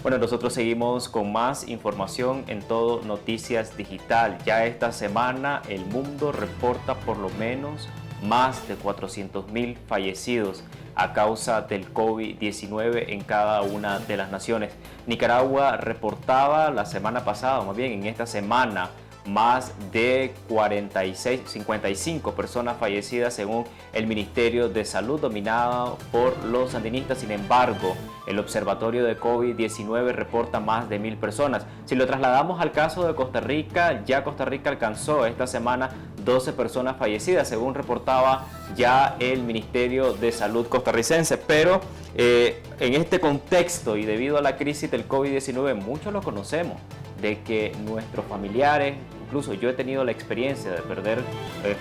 Bueno, nosotros seguimos con más información en Todo Noticias Digital. Ya esta semana el mundo reporta por lo menos más de 400.000 fallecidos a causa del COVID-19 en cada una de las naciones. Nicaragua reportaba la semana pasada, más bien en esta semana, más de 55 personas fallecidas según el Ministerio de Salud dominado por los sandinistas. Sin embargo, el Observatorio de COVID-19 reporta más de 1.000 personas. Si lo trasladamos al caso de Costa Rica, ya Costa Rica alcanzó esta semana 12 personas fallecidas, según reportaba ya el Ministerio de Salud costarricense. Pero en este contexto y debido a la crisis del COVID-19, muchos lo conocemos, de que nuestros familiares, incluso yo he tenido la experiencia de perder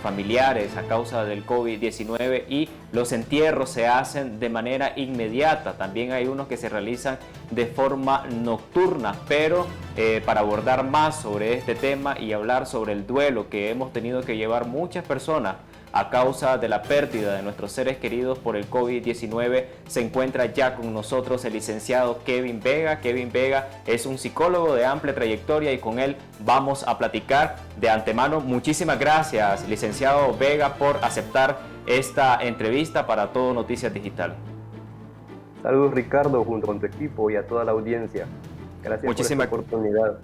familiares a causa del COVID-19 y los entierros se hacen de manera inmediata. También hay unos que se realizan de forma nocturna, pero para abordar más sobre este tema y hablar sobre el duelo que hemos tenido que llevar muchas personas a causa de la pérdida de nuestros seres queridos por el COVID-19, se encuentra ya con nosotros el licenciado Kevin Vega. Kevin Vega es un psicólogo de amplia trayectoria y con él vamos a platicar. De antemano, muchísimas gracias, licenciado Vega, por aceptar esta entrevista para Todo Noticias Digital. Saludos, Ricardo, junto con tu equipo y a toda la audiencia. Gracias por esta oportunidad.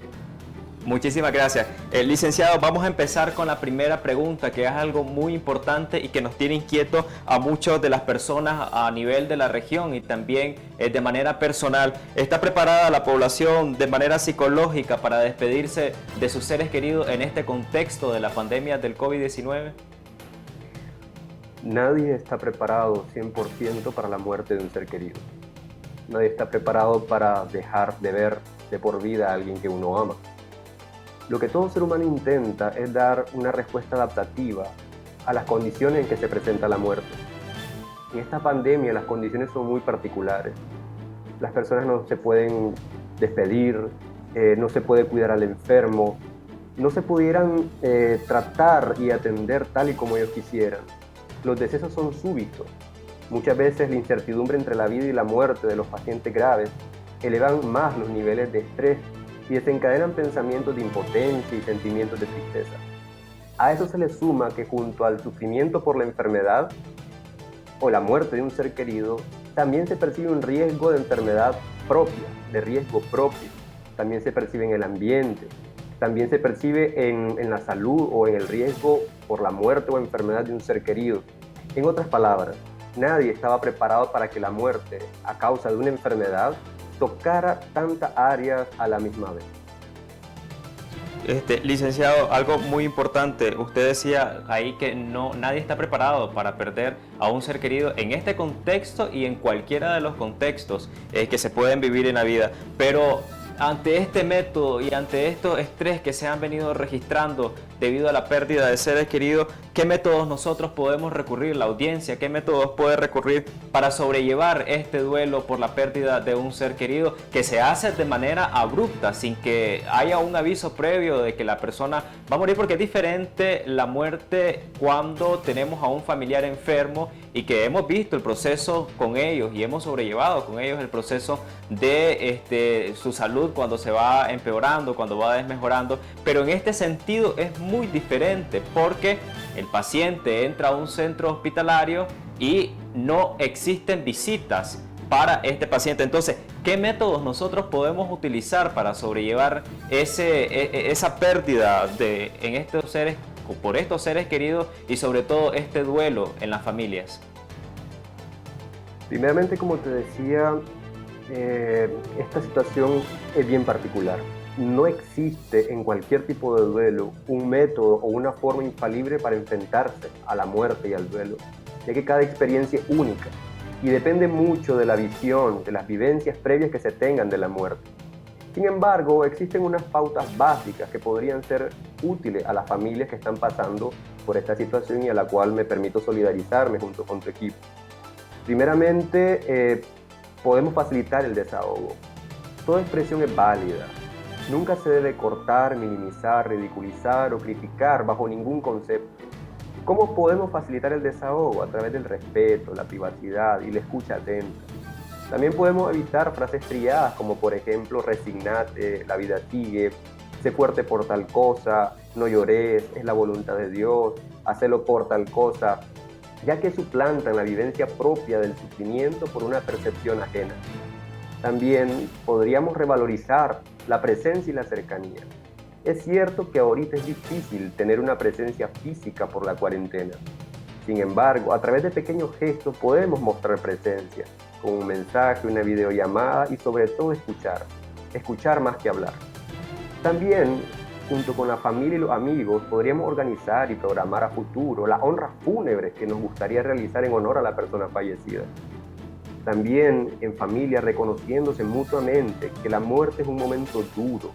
Muchísimas gracias. Licenciado, vamos a empezar con la primera pregunta, que es algo muy importante y que nos tiene inquieto a muchas de las personas a nivel de la región y también de manera personal. ¿Está preparada la población de manera psicológica para despedirse de sus seres queridos en este contexto de la pandemia del COVID-19? Nadie está preparado 100% para la muerte de un ser querido. Nadie está preparado para dejar de ver de por vida a alguien que uno ama. Lo que todo ser humano intenta es dar una respuesta adaptativa a las condiciones en que se presenta la muerte. En esta pandemia las condiciones son muy particulares. Las personas no se pueden despedir, no se puede cuidar al enfermo, no se pudieran tratar y atender tal y como ellos quisieran. Los decesos son súbitos. Muchas veces la incertidumbre entre la vida y la muerte de los pacientes graves elevan más los niveles de estrés y desencadenan pensamientos de impotencia y sentimientos de tristeza. A eso se le suma que junto al sufrimiento por la enfermedad o la muerte de un ser querido, también se percibe un riesgo de enfermedad propia, de riesgo propio. También se percibe en el ambiente, también se percibe en la salud o en el riesgo por la muerte o enfermedad de un ser querido. En otras palabras, nadie estaba preparado para que la muerte a causa de una enfermedad tocara tantas áreas a la misma vez. Licenciado, algo muy importante, usted decía ahí que nadie está preparado para perder a un ser querido en este contexto y en cualquiera de los contextos que se pueden vivir en la vida, pero ante este método y ante estos estrés que se han venido registrando debido a la pérdida de seres queridos, ¿qué métodos nosotros podemos recurrir, la audiencia, qué métodos puede recurrir para sobrellevar este duelo por la pérdida de un ser querido que se hace de manera abrupta, sin que haya un aviso previo de que la persona va a morir? Porque es diferente la muerte cuando tenemos a un familiar enfermo y que hemos visto el proceso con ellos y hemos sobrellevado con ellos el proceso de su salud cuando se va empeorando, cuando va desmejorando, pero en este sentido es muy diferente porque el paciente entra a un centro hospitalario y no existen visitas para este paciente. Entonces, ¿qué métodos nosotros podemos utilizar para sobrellevar esa pérdida por estos seres queridos y sobre todo este duelo en las familias? Primeramente, como te decía, esta situación es bien particular. No existe en cualquier tipo de duelo un método o una forma infalible para enfrentarse a la muerte y al duelo, ya que cada experiencia es única y depende mucho de la visión, de las vivencias previas que se tengan de la muerte. Sin embargo, existen unas pautas básicas que podrían ser útiles a las familias que están pasando por esta situación y a la cual me permito solidarizarme junto con tu equipo. Primeramente, podemos facilitar el desahogo. Toda expresión es válida. Nunca se debe cortar, minimizar, ridiculizar o criticar bajo ningún concepto. ¿Cómo podemos facilitar el desahogo? A través del respeto, la privacidad y la escucha atenta. También podemos evitar frases trilladas como por ejemplo resignate, la vida sigue, sé fuerte por tal cosa, no llores, es la voluntad de Dios, hacelo por tal cosa, ya que suplantan la vivencia propia del sufrimiento por una percepción ajena. También podríamos revalorizar la presencia y la cercanía. Es cierto que ahorita es difícil tener una presencia física por la cuarentena. Sin embargo, a través de pequeños gestos podemos mostrar presencia, con un mensaje, una videollamada y sobre todo escuchar más que hablar. También, junto con la familia y los amigos, podríamos organizar y programar a futuro las honras fúnebres que nos gustaría realizar en honor a la persona fallecida. También en familia reconociéndose mutuamente que la muerte es un momento duro,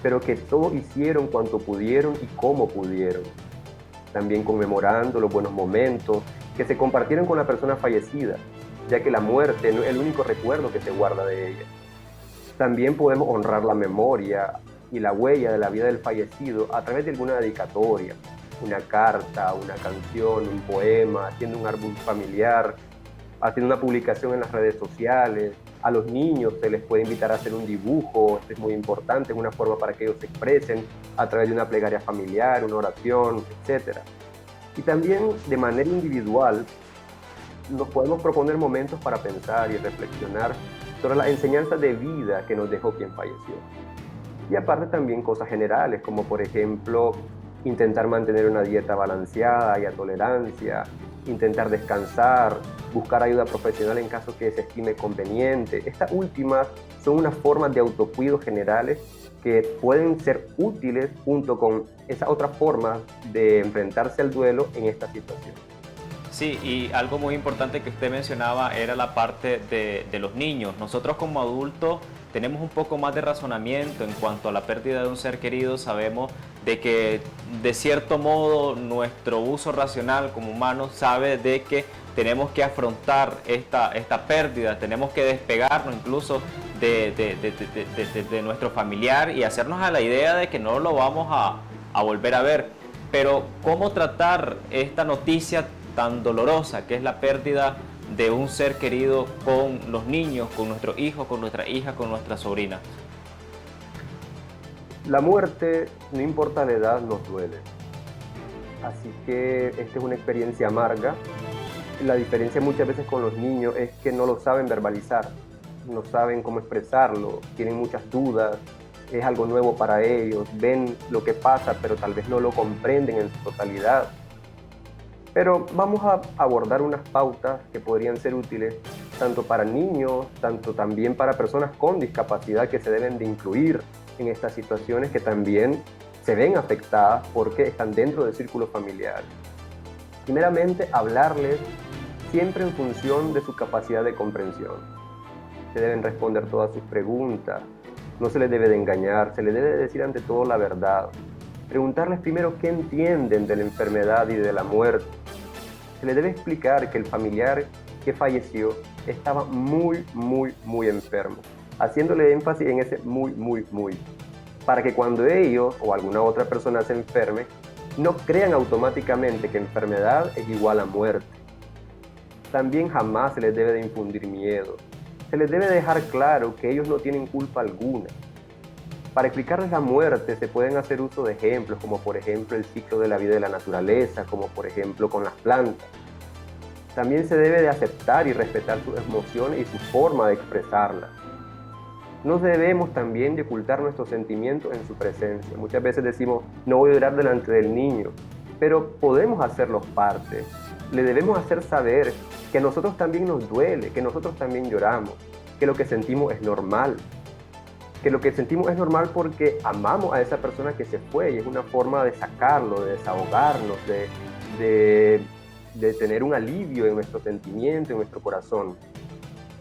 pero que todos hicieron cuanto pudieron y cómo pudieron. También conmemorando los buenos momentos que se compartieron con la persona fallecida, ya que la muerte no es el único recuerdo que se guarda de ella. También podemos honrar la memoria y la huella de la vida del fallecido a través de alguna dedicatoria, una carta, una canción, un poema, haciendo un árbol familiar, haciendo una publicación en las redes sociales. A los niños se les puede invitar a hacer un dibujo, esto es muy importante, es una forma para que ellos se expresen a través de una plegaria familiar, una oración, etc. Y también de manera individual nos podemos proponer momentos para pensar y reflexionar sobre las enseñanzas de vida que nos dejó quien falleció. Y aparte también cosas generales, como por ejemplo intentar mantener una dieta balanceada y a tolerancia, intentar descansar, buscar ayuda profesional en caso que se estime conveniente. Estas últimas son unas formas de autocuidado generales que pueden ser útiles junto con esas otras formas de enfrentarse al duelo en esta situación. Sí, y algo muy importante que usted mencionaba era la parte de los niños. Nosotros como adultos tenemos un poco más de razonamiento en cuanto a la pérdida de un ser querido. Sabemos de que de cierto modo nuestro uso racional como humanos sabe de que tenemos que afrontar esta pérdida, tenemos que despegarnos incluso de nuestro familiar y hacernos a la idea de que no lo vamos a volver a ver. Pero ¿cómo tratar esta noticia tan dolorosa que es la pérdida de un ser querido con los niños, con nuestros hijos, con nuestra hija, con nuestra sobrina? La muerte, no importa la edad, nos duele. Así que esta es una experiencia amarga. La diferencia muchas veces con los niños es que no lo saben verbalizar, no saben cómo expresarlo, tienen muchas dudas, es algo nuevo para ellos, ven lo que pasa pero tal vez no lo comprenden en su totalidad. Pero vamos a abordar unas pautas que podrían ser útiles tanto para niños, tanto también para personas con discapacidad que se deben de incluir en estas situaciones que también se ven afectadas porque están dentro del círculo familiar. Primeramente, hablarles siempre en función de su capacidad de comprensión. Se deben responder todas sus preguntas, no se les debe de engañar, se les debe de decir ante todo la verdad. Preguntarles primero qué entienden de la enfermedad y de la muerte. Se les debe explicar que el familiar que falleció estaba muy enfermo, haciéndole énfasis en ese muy, para que cuando ellos o alguna otra persona se enferme, no crean automáticamente que enfermedad es igual a muerte. También jamás se les debe de infundir miedo. Se les debe dejar claro que ellos no tienen culpa alguna. Para explicarles la muerte se pueden hacer uso de ejemplos, como por ejemplo el ciclo de la vida de la naturaleza, como por ejemplo con las plantas. También se debe de aceptar y respetar sus emociones y su forma de expresarlas. No debemos también de ocultar nuestros sentimientos en su presencia. Muchas veces decimos, no voy a llorar delante del niño, pero podemos hacerlos parte. Le debemos hacer saber que a nosotros también nos duele, que nosotros también lloramos, que lo que sentimos es normal. Que lo que sentimos es normal porque amamos a esa persona que se fue y es una forma de sacarlo, de desahogarnos, de tener un alivio en nuestro sentimiento, en nuestro corazón.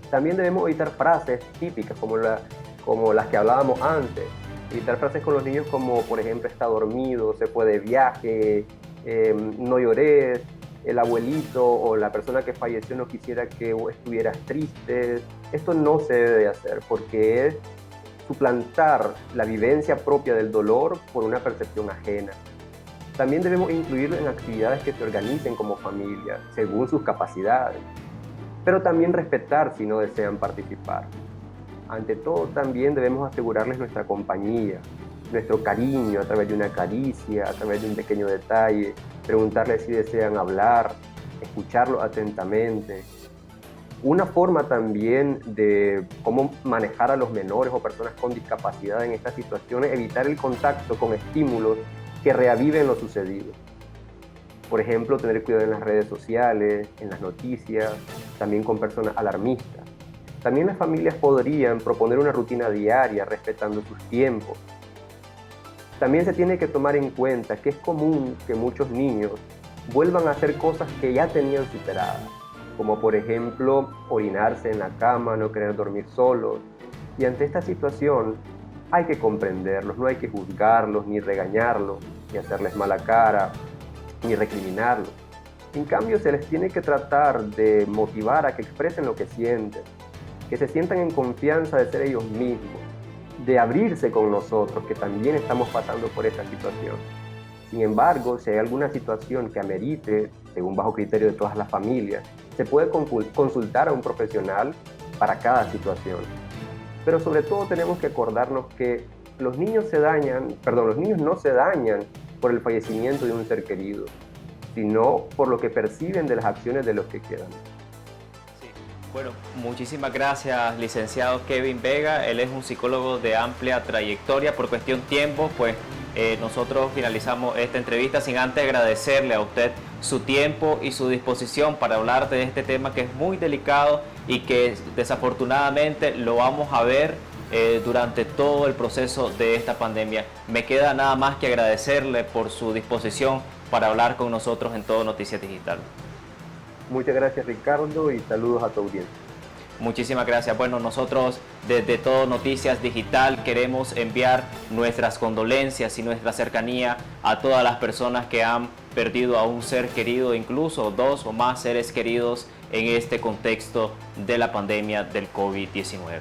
También debemos evitar frases típicas como las que hablábamos antes. Evitar frases con los niños como, por ejemplo, está dormido, se fue de viaje, no llores, el abuelito o la persona que falleció no quisiera que estuvieras triste. Esto no se debe de hacer porque es suplantar la vivencia propia del dolor por una percepción ajena. También debemos incluirlo en actividades que se organicen como familia, según sus capacidades. pero también respetar si no desean participar. Ante todo, también debemos asegurarles nuestra compañía, nuestro cariño a través de una caricia, a través de un pequeño detalle, preguntarles si desean hablar, escucharlo atentamente. Una forma también de cómo manejar a los menores o personas con discapacidad en estas situaciones, evitar el contacto con estímulos que reaviven lo sucedido. Por ejemplo, tener cuidado en las redes sociales, en las noticias, también con personas alarmistas. También las familias podrían proponer una rutina diaria respetando sus tiempos. También se tiene que tomar en cuenta que es común que muchos niños vuelvan a hacer cosas que ya tenían superadas, como por ejemplo orinarse en la cama, no querer dormir solos. Y ante esta situación hay que comprenderlos, no hay que juzgarlos, ni regañarlos, ni hacerles mala cara, ni recriminarlos. En cambio, se les tiene que tratar de motivar a que expresen lo que sienten, que se sientan en confianza de ser ellos mismos, de abrirse con nosotros, que también estamos pasando por esta situación. Sin embargo, si hay alguna situación que amerite, según bajo criterio de todas las familias, se puede consultar a un profesional para cada situación. Pero sobre todo tenemos que acordarnos que los niños no se dañan por el fallecimiento de un ser querido, sino por lo que perciben de las acciones de los que quedan. Bueno, muchísimas gracias, licenciado Kevin Vega. Él es un psicólogo de amplia trayectoria. Por cuestión tiempo, pues nosotros finalizamos esta entrevista sin antes agradecerle a usted su tiempo y su disposición para hablar de este tema que es muy delicado y que desafortunadamente lo vamos a ver durante todo el proceso de esta pandemia. Me queda nada más que agradecerle por su disposición para hablar con nosotros en Todo Noticias Digital. Muchas gracias, Ricardo, y saludos a tu audiencia. Muchísimas gracias. Bueno, nosotros desde Todo Noticias Digital queremos enviar nuestras condolencias y nuestra cercanía a todas las personas que han perdido a un ser querido, incluso 2 o más seres queridos en este contexto de la pandemia del COVID-19.